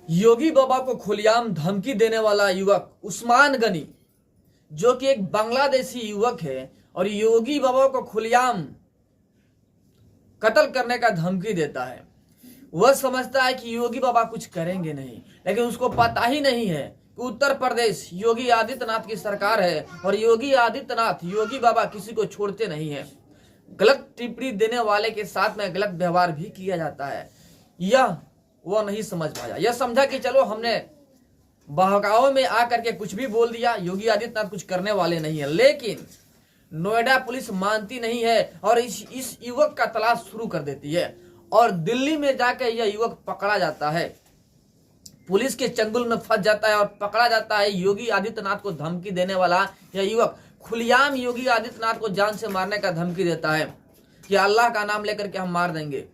योगी बाबा को खुलेआम धमकी देने वाला युवक उस्मान गनी, जो कि एक बांग्लादेशी युवक है और योगी बाबा को खुलेआम कत्ल करने का धमकी देता है। वह समझता है कि योगी बाबा कुछ करेंगे नहीं, लेकिन उसको पता ही नहीं है कि उत्तर प्रदेश योगी आदित्यनाथ की सरकार है और योगी आदित्यनाथ, योगी बाबा किसी को छोड़ते नहीं है। गलत टिप्पणी देने वाले के साथ में गलत व्यवहार भी किया जाता है। यह वो नहीं समझ पाया। यह समझा कि चलो हमने बहकाव में आकर के कुछ भी बोल दिया, योगी आदित्यनाथ कुछ करने वाले नहीं है। लेकिन नोएडा पुलिस मानती नहीं है और इस युवक का तलाश शुरू कर देती है और दिल्ली में जाकर यह युवक पकड़ा जाता है। पुलिस के चंगुल में फंस जाता है और पकड़ा जाता है। योगी आदित्यनाथ को धमकी देने वाला यह युवक खुलेआम योगी आदित्यनाथ को जान से मारने का धमकी देता है कि अल्लाह का नाम लेकर के हम मार देंगे।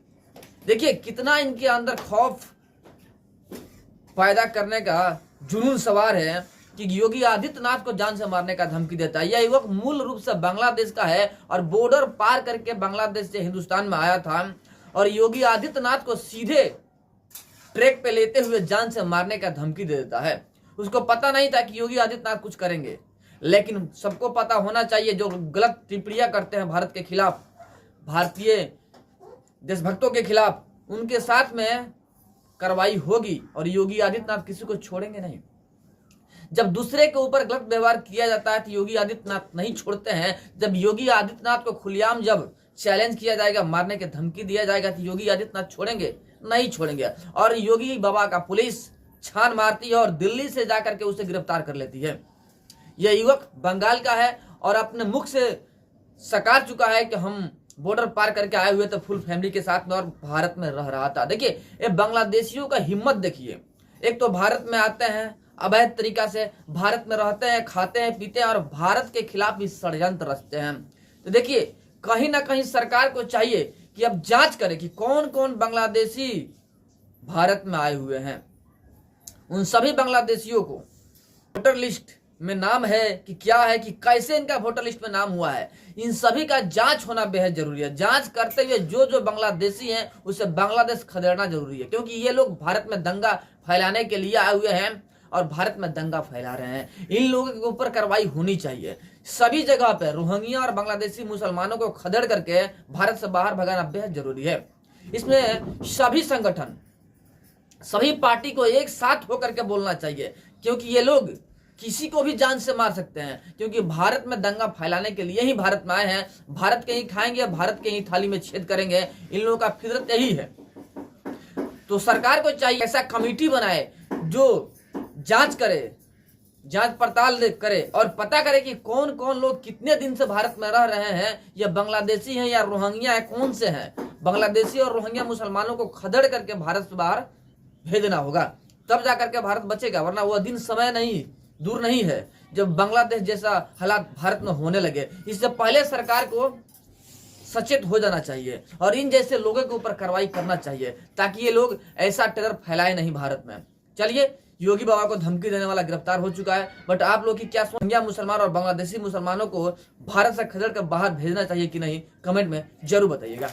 देखिए कितना इनके अंदर खौफ पैदा करने का जुनून सवार है कि योगी आदित्यनाथ को जान से मारने का धमकी देता है। यह युवक मूल रूप से बांग्लादेश का है और बॉर्डर पार करके बांग्लादेश से हिंदुस्तान में आया था और योगी आदित्यनाथ को सीधे ट्रैक पे लेते हुए जान से मारने का धमकी दे देता है। उसको पता नहीं था कि योगी आदित्यनाथ कुछ करेंगे, लेकिन सबको पता होना चाहिए जो गलत टिप्पणियां करते हैं भारत के खिलाफ, भारतीय देशभक्तों के खिलाफ, उनके साथ में कार्रवाई होगी और योगी आदित्यनाथ किसी को छोड़ेंगे नहीं। जब दूसरे के ऊपर गलत व्यवहार किया जाता है तो योगी आदित्यनाथ नहीं छोड़ते हैं। जब योगी आदित्यनाथ को खुलेआम जब चैलेंज किया जाएगा, मारने की धमकी दिया जाएगा, तो योगी आदित्यनाथ छोड़ेंगे? नहीं छोड़ेंगे। और योगी बाबा का पुलिस छान मारती है और दिल्ली से जाकर के उसे गिरफ्तार कर लेती है। यह युवक बंगाल का है और अपने मुख से सकार चुका है कि हम बॉर्डर पार करके आए हुए तो फुल फैमिली के साथ में और भारत में रह रहा था। देखिए ये बांग्लादेशियों का हिम्मत देखिए। एक तो भारत में आते हैं, अवैध तरीका से भारत में रहते हैं, खाते हैं, पीते हैं और भारत के खिलाफ भी षड्यंत्र रचते हैं। तो देखिए कहीं ना कहीं सरकार को चाहिए कि अब जांच करे कि कौन कौन बांग्लादेशी भारत में आए हुए हैं। उन सभी बांग्लादेशियों को वोटर लिस्ट में नाम है कि क्या है, कि कैसे इनका वोटर लिस्ट में नाम हुआ है, इन सभी का जांच होना बेहद जरूरी है। जांच करते हुए जो जो बांग्लादेशी हैं उसे बांग्लादेश खदेड़ना जरूरी है, क्योंकि ये लोग भारत में दंगा फैलाने के लिए आए हुए हैं और भारत में दंगा फैला रहे हैं। इन लोगों के ऊपर कार्रवाई होनी चाहिए। सभी जगह पे रोहिंग्या और बांग्लादेशी मुसलमानों को खदेड़ करके भारत से बाहर भगाना बेहद जरूरी है। इसमें सभी संगठन, सभी पार्टी को एक साथ होकर के बोलना चाहिए, क्योंकि ये लोग किसी को भी जान से मार सकते हैं, क्योंकि भारत में दंगा फैलाने के लिए ही भारत में आए हैं। भारत के ही खाएंगे, भारत के ही थाली में छेद करेंगे। इन लोगों का फितरत यही है। तो सरकार को चाहिए ऐसा कमेटी बनाए जो जांच करे, जांच पड़ताल करे और पता करे कि कौन कौन लोग कितने दिन से भारत में रह रहे हैं, या बांग्लादेशी हैं या रोहिंग्या है, कौन से हैं। बांग्लादेशी और रोहिंग्या मुसलमानों को खदेड़ करके भारत से बाहर भेजना होगा, तब जाकर के भारत बचेगा। वरना वह दिन समय नहीं, दूर नहीं है जब बांग्लादेश जैसा हालात भारत में होने लगे। इससे पहले सरकार को सचेत हो जाना चाहिए और इन जैसे लोगों के ऊपर कार्रवाई करना चाहिए, ताकि ये लोग ऐसा टेरर फैलाए नहीं भारत में। चलिए, योगी बाबा को धमकी देने वाला गिरफ्तार हो चुका है, बट आप लोग की क्या रोहिंग्या मुसलमान और बांग्लादेशी मुसलमानों को भारत से खदेड़ कर बाहर भेजना चाहिए कि नहीं, कमेंट में जरूर बताइएगा।